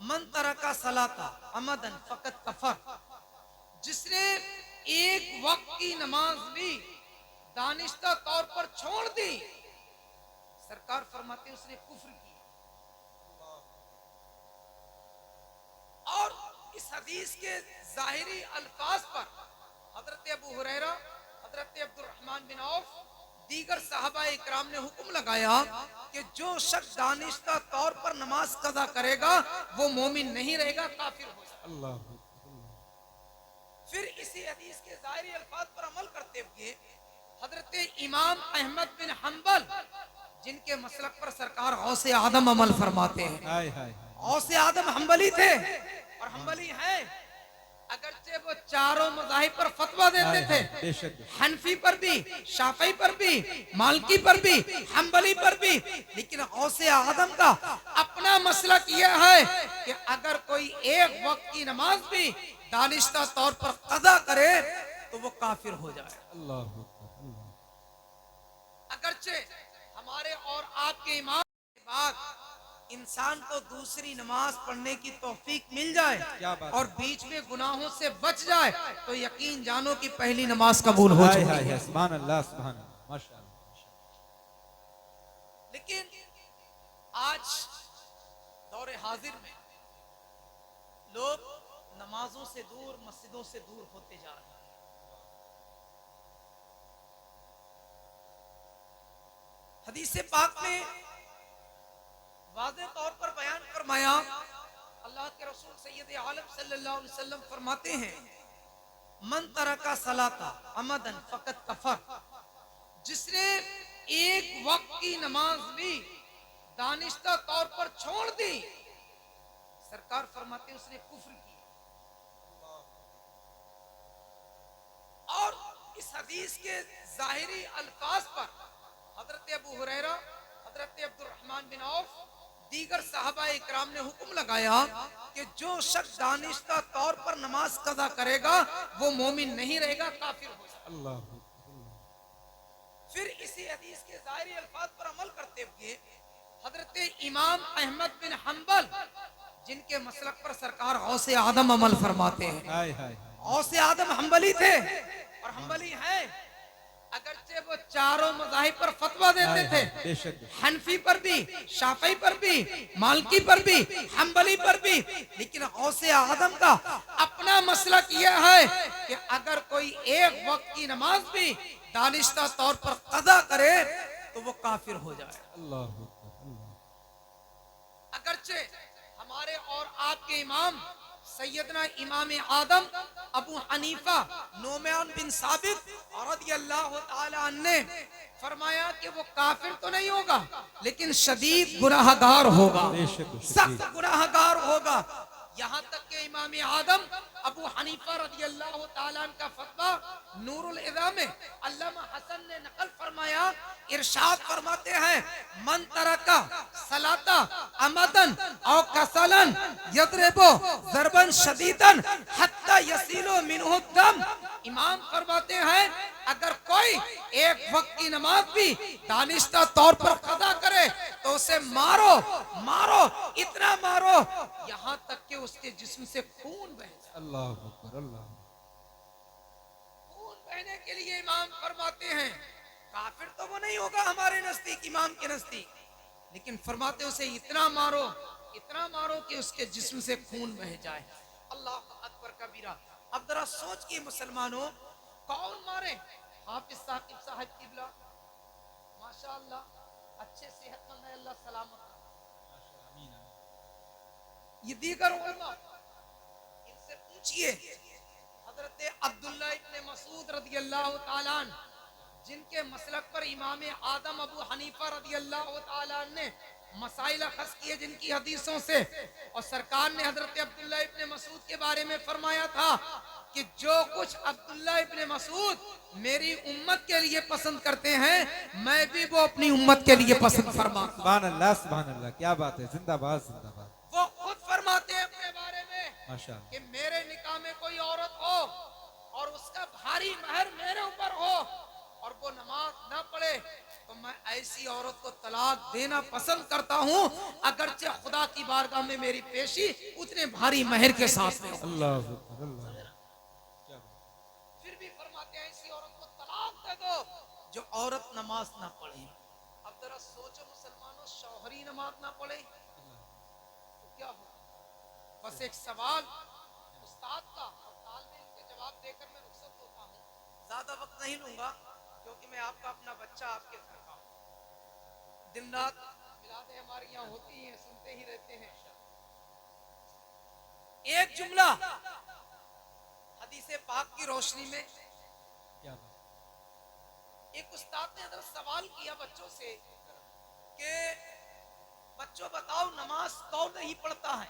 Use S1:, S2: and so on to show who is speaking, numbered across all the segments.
S1: मन तरका सलाता अमदन फकत कफर, जिसने एक वक्त की नमाज भी दानिश्ता तौर पर छोड़ दी, सरकार फरमाते उसने कुफ्र किया। और इस हदीस के जाहिरी अल्फाज पर हजरत अबू हुरैरा, हजरत अब्दुर रहमान बिन औफ, दीगर साहबा इकराम ने हुक्म लगाया कि जो शख्स दानिश्ता तौर पर नमाज कज़ा करेगा वो मोमिन नहीं रहेगा, काफिर हो जाएगा। अल्लाह। फिर इसी हदीस के जाहिरी अल्फाज पर अमल करते हुए हजरत इमाम अहमद बिन हंबल, जिनके मसलक पर सरकार गौसे आदम अमल फरमाते हैं, गौसे आदम हंबली थे और हंबली हैं, अगरचे वो चारों मज़ाहिब पर फतवा देते थे, हनफी पर भी, शाफई पर भी, मालकी पर भी, हंबली पर भी, लेकिन गौसे आदम का अपना मसलक यह है कि अगर कोई एक वक्त की नमाज भी दानिश्ता तौर पर कज़ा करे तो वो काफिर हो जाए। अल्लाह। अगरचे हमारे और आपके इमाम के बाद इंसान को दूसरी नमाज पढ़ने की तौफीक मिल जाए और बीच में गुनाहों से बच जाए तो यकीन जानो कि पहली नमाज कबूल हो चुकी है। सुभान अल्लाह, सुभान अल्लाह, माशाअल्लाह। लेकिन आज दौरे हाजिर में लोग नमाजों से दूर, मस्जिदों से दूर होते जा रहे हैं। हदीस पाक में वाज़े तौर पर बयान फरमाया, अल्लाह के रसूल सैयद आलम सल्लल्लाहु अलैहि वसल्लम फरमाते हैं, मन तरका सलाता अमदन फकत कफर, जिसने एक वक्त की नमाज भी दानिश्ता तौर पर छोड़ दी, सरकार फरमाते उसने कुफ्र किया। और इस हदीस के जाहिरी अल्फाज पर हजरत अबू हुरैरा, हजरत अब्दुर रहमान बिन औफ, दीगर साहबा इकराम ने हुक्म लगाया कि जो शख्स दानिश्ता तौर पर नमाज कज़ा करेगा वो मोमिन नहीं रहेगा, काफिर हो जाएगा। अल्लाह। फिर इसी हदीस के जाहिरी अल्फाज पर अमल करते हुए हजरत इमाम अहमद बिन हंबल, जिनके मसलक पर सरकार गौसे आदम अमल फरमाते हैं, गौसे आदम हंबली थे और हंबली हैं, अगरचे वो चारों मज़ाहिब पर फतवा देते थे, हनफी पर भी, शाफई पर भी, मालकी पर भी, हंबली पर भी, लेकिन गौसे आदम का अपना मसलक यह है कि अगर कोई एक वक्त की नमाज भी दानिश्ता तौर पर कज़ा करे तो वो काफिर हो जाए। अल्लाह। अगरचे हमारे और आपके इमाम सैयदना इमाम आदम अबू हनीफा नोमान बिन साबित रज़ियल्लाहु ताला अन्हु ने फरमाया कि वो काफिर तो नहीं होगा लेकिन शदीद गुनाहगार होगा, सख्त गुनाहगार होगा। यहाँ तक के इमाम आदम अबू हनीफा रज़ियल्लाहु ताला अन्हु का फतवा नूरुल इज़ा में अल्लामा हसन ने नकल फरमाया, इरशाद फरमाते हैं, मन तरका सलाता अमदन औ कसलन यदरिबु ज़रबन शदीदन हत्ता यसीलु मिनहु दम। इमाम फरमाते हैं अगर कोई एक वक्त की नमाज भी दानिश्ता तौर पर कज़ा करे तो उसे मारो, मारो, इतना मारो यहाँ तक कि उसके जिस्म से खून बह जाए। अल्लाह अकबर, अल्लाह। खून बहने के लिए इमाम फरमाते हैं काफिर तो वो नहीं होगा हमारे नजदीक, इमाम के नजदीक, लेकिन फरमाते उसे इतना मारो, इतना मारो कि उसके जिस्म से खून बह जाए। अल्लाह अकबर कबीरा। अब जरा सोच के मुसलमानों, कौन मारे? हाफिज साकिब साहब किबला माशाअल्लाह अच्छे सेहतमंद है, अल्लाह सलामत रखे। ये दीगर उलमा, इनसे पूछिए हजरत अब्दुल्लाह इब्न मसूद रज़ियल्लाहु ताला अन्हु, जिनके मसलक पर इमाम आदम अबू हनीफा रज़ियल्लाहु ताला अन्हु ने मसाइल अखज़ किए जिनकी हदीसों से, और सरकार ने हजरत अब्दुल्लाह इब्न मसूद के बारे में फरमाया था कि जो कुछ अब्दुल्लाह इब्न मसूद मेरी उम्मत के लिए पसंद करते हैं मैं भी वो अपनी उम्मत के लिए पसंद फरमाता।
S2: सुभान अल्लाह, सुभान अल्लाह, क्या बात है, जिंदाबाद जिंदाबाद।
S1: वो खुद फरमाते हैं अपने बारे में
S2: माशाअल्लाह
S1: कि मेरे निकाह में कोई औरत हो और उसका भारी महर मेरे ऊपर हो और वो नमाज ना पढ़े तो मैं ऐसी औरत को तलाक देना पसंद करता हूँ, अगरचे खुदा की बारगाह में मेरी पेशी उतने भारी महर के साथ में हो।
S2: अल्लाह अकबर, अल्लाह क्या बात।
S1: फिर भी फरमाते हैं ऐसी औरत को तलाक दे दो जो औरत नमाज ना पढ़े। अब जरा सोचो मुसलमानों, शौहरी नमाज ना पढ़े तो क्या हो। बस एक सवाल उस्ताद का और तालिब इल्म के जवाब देकर मैं रुखसत होता हूँ, ज्यादा वक्त नहीं लूंगा क्योंकि मैं आपका अपना बच्चा आपके घर का हूं। दिन रात मिलादें हमारी यहाँ होती हैं, सुनते ही रहते हैं। एक जुमला हदीसे पाक की रोशनी में,
S2: क्या बात।
S1: एक उस्ताद ने अगर सवाल किया बच्चों से कि बच्चों बताओ नमाज कौन नहीं पढ़ता है।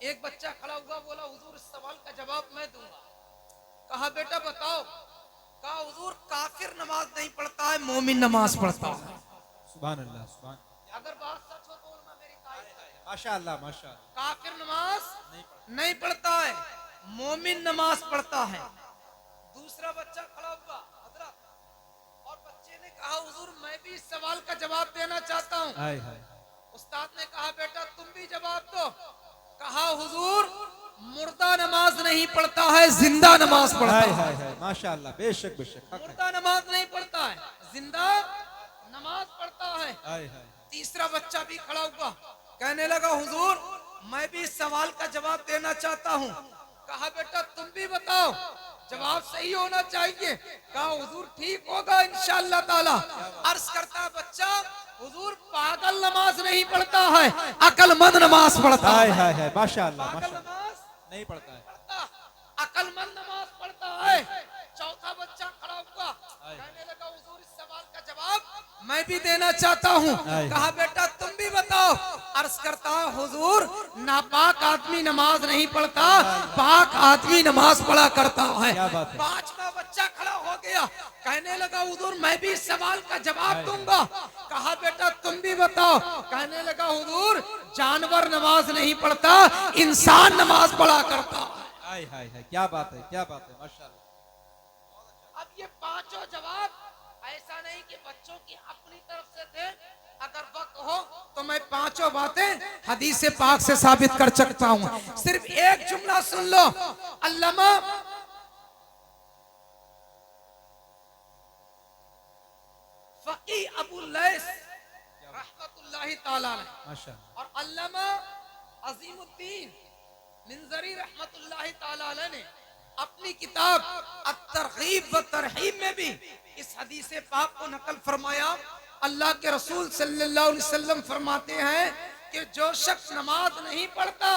S1: एक बच्चा खड़ा हुआ, बोला हुजूर इस सवाल का जवाब मैं दूंगा। कहा बेटा बताओ। कहा हुजूर काफिर नमाज नहीं पढ़ता है, मोमिन नमाज पढ़ता है।
S2: सुभान अल्लाह, सुभान।
S1: अगर बात सच हो तो उलमा मेरी तारीफ करें।
S2: माशाअल्लाह, माशाअल्लाह।
S1: काफिर नमाज नहीं पढ़ता है, मोमिन नमाज पढ़ता है। दूसरा बच्चा खड़ा हुआ हजरत, और बच्चे ने कहा हुजूर मैं भी इस सवाल का जवाब देना चाहता हूँ।
S2: हाय हाय।
S1: उस्ताद ने कहा बेटा तुम भी जवाब दो। कहा हुजूर मुर्दा नमाज नहीं पढ़ता है, जिंदा नमाज पढ़ता
S2: हाय
S1: है।
S2: हाय हाय, माशाअल्लाह, बेशक बेशक, हक है।
S1: मुर्दा नमाज नहीं पढ़ता है, जिंदा नमाज पढ़ता है।
S2: हाय हाय।
S1: तीसरा बच्चा भी खड़ा हुआ, कहने लगा हुजूर मैं भी इस सवाल का जवाब देना चाहता हूँ। कहा बेटा तुम भी बताओ, जवाब सही होना चाहिए। कहा हुजूर ठीक होगा इंशाअल्लाह ताला। अर्ज करता बच्चा हुजूर पागल नमाज नहीं पढ़ता है, अकलमंद नमाज पढ़ता
S2: हाय
S1: है।
S2: हाय हाय, माशाअल्लाह,
S1: पागल
S2: माशाअल्लाह।
S1: नमाज
S2: नहीं पढ़ता है।
S1: पढ़ता, अकलमंद नमाज पढ़ता है। चौथा बच्चा खड़ा हुआ, कहने लगा हुजूर इस सवाल का जवाब मैं भी देना चाहता हूँ। कहा बेटा तुम भी बताओ। अर्ज करता हुजूर नापाक आदमी नमाज नहीं पढ़ता, पाक आदमी नमाज पढ़ा करता है।
S2: क्या बात है।
S1: पांचवा बच्चा खड़ा हो गया, कहने लगा हुजूर मैं भी इस सवाल का जवाब दूंगा। कहा बेटा तुम भी बताओ। कहने लगा हुजूर जानवर नमाज नहीं पढ़ता, इंसान नमाज पढ़ा करता है।
S2: हाय हाय हाय, क्या बात है, क्या बात है, माशाअल्लाह।
S1: अब ये पांचों जवाब ऐसा नहीं कि बच्चों की अपनी तरफ से थे, अगर वक्त हो तो मैं पांचों बातें हदीस पाक से साबित कर सकता हूँ। सिर्फ एक जुमला सुन लो। अल्लामा फकी अबू लैस रहमतुल्लाहि ताला अलैह
S2: माशाअल्लाह।
S1: और अल्लामा अजीमुद्दीन मिंजरी रहमतुल्लाहि ताला अलैह ने अपनी किताब अत-तरगीब व तरहीब में भी इस हदीस पाक को नकल फरमाया। अल्लाह के रसूल सल्लल्लाहु अलैहि वसल्लम फरमाते हैं कि जो शख्स नमाज नहीं पढ़ता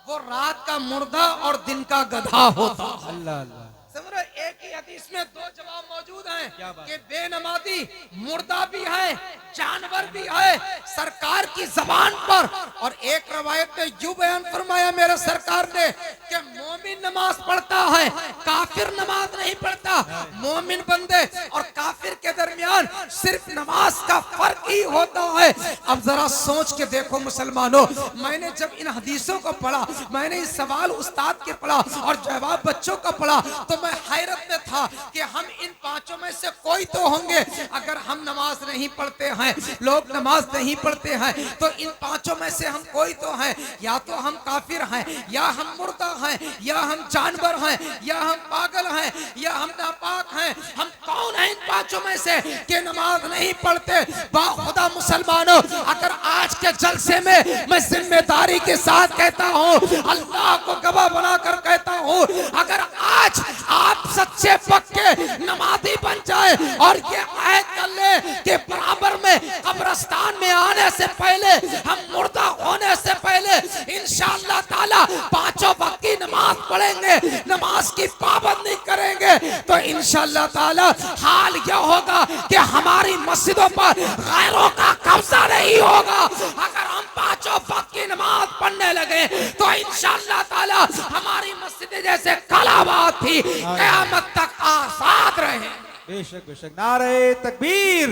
S1: वो रात का मुर्दा और दिन का गधा होता है।
S2: अल्लाह अल्लाह।
S1: समझो एक ही हदीस में दो जवाब मौजूद हैं
S2: क्या बात।
S1: कि बेनमाजी मुर्दा भी है, जानवर भी है सरकार की जबान पर। और एक रवायत में यूं बयान फरमाया मेरे सरकार ने कि मोमिन नमाज पढ़ता है, काफिर नमाज नहीं पढ़ता। मोमिन बंदे और काफिर के दरमियान सिर्फ नमाज का फर्क ही होता है। अब जरा सोच के देखो मुसलमानों, मैंने जब इन हदीसों को पढ़ा, मैंने इस सवाल उस्ताद के पढ़ा और जवाब बच्चों का पढ़ा, तो मैं हैरत में था कि हम इन पांचों में से कोई तो होंगे। अगर हम नमाज नहीं पढ़ते हैं, लोग नमाज नहीं पढ़ते हैं, तो इन पांचों में से हम कोई तो हैं। या तो हम काफिर हैं, या हम मुर्दा हैं, या हम जानवर हैं, या हम पागल हैं, या हम नापाक हैं। हम कौन हैं इन पांचों में से कि नमाज नहीं पढ़ते? बाखुदा मुसलमानों, अगर आज के जलसे में मैं जिम्मेदारी के साथ कहता हूँ, अल्लाह को गवाह बनाकर कहता हूँ, अगर आज आप सच्चे पक्के नमाजी बन जाए और ये ऐद कर ले कि बराबर में कब्रिस्तान में आने से पहले, हम मुर्दा होने से पहले इंशाअल्लाह ताला पांचों वक्त की नमाज पढ़ेंगे, नमाज की पाबंदी करेंगे, तो इंशाअल्लाह ताला हाल यह होगा कि हमारी मस्जिदों पर गैरों का कब्जा नहीं होगा। अगर हम पांचों वक्त की नमाज पढ़ने लगे तो इंशाअल्लाह ताला हमारी मस्जिद जैसे कलाबात थी क़यामत तक आजाद रहे।
S2: बेशक बेशक। नारे तकबीर,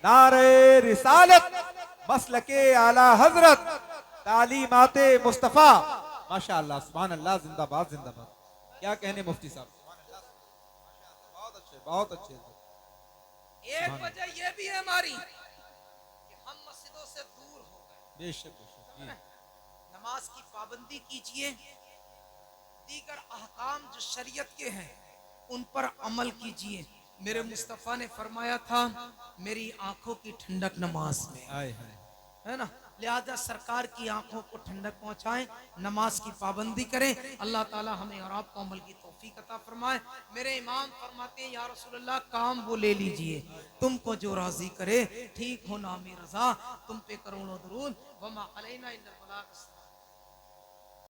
S2: नारे रिसालत, मसलके आला हजरत, तालीमाते मुस्तफा। माशाअल्लाह, सुभान अल्लाह, जिंदाबाद जिंदाबाद। क्या कहने मुफ्ती साहब, सुभान अल्लाह, बहुत अच्छे, बहुत अच्छे।
S1: एक वजह यह भी है हमारी कि हम मस्जिदों से दूर हो गए।
S2: बेशक बेशक जी।
S1: नमाज की पाबंदी कीजिए, दीगर अहकाम जो शरीयत के हैं उन पर अमल कीजिए। मेरे मुस्तफ़ा ने फरमाया था मेरी आंखों की ठंडक नमाज में
S2: हाय हाय।
S1: है ना, लिहाजा सरकार की आंखों को ठंडक पहुंचाएं, नमाज की पाबंदी करें। अल्लाह ताला हमें और आपको अमल की तौफीक अता फरमाए। मेरे इमाम फरमाते हैं या रसूल अल्लाह काम वो ले लीजिए तुमको जो राजी करे, ठीक हो नामी रजा, तुम पे करोड़ों दरूद, वमा अलैना इल्लल बलाग।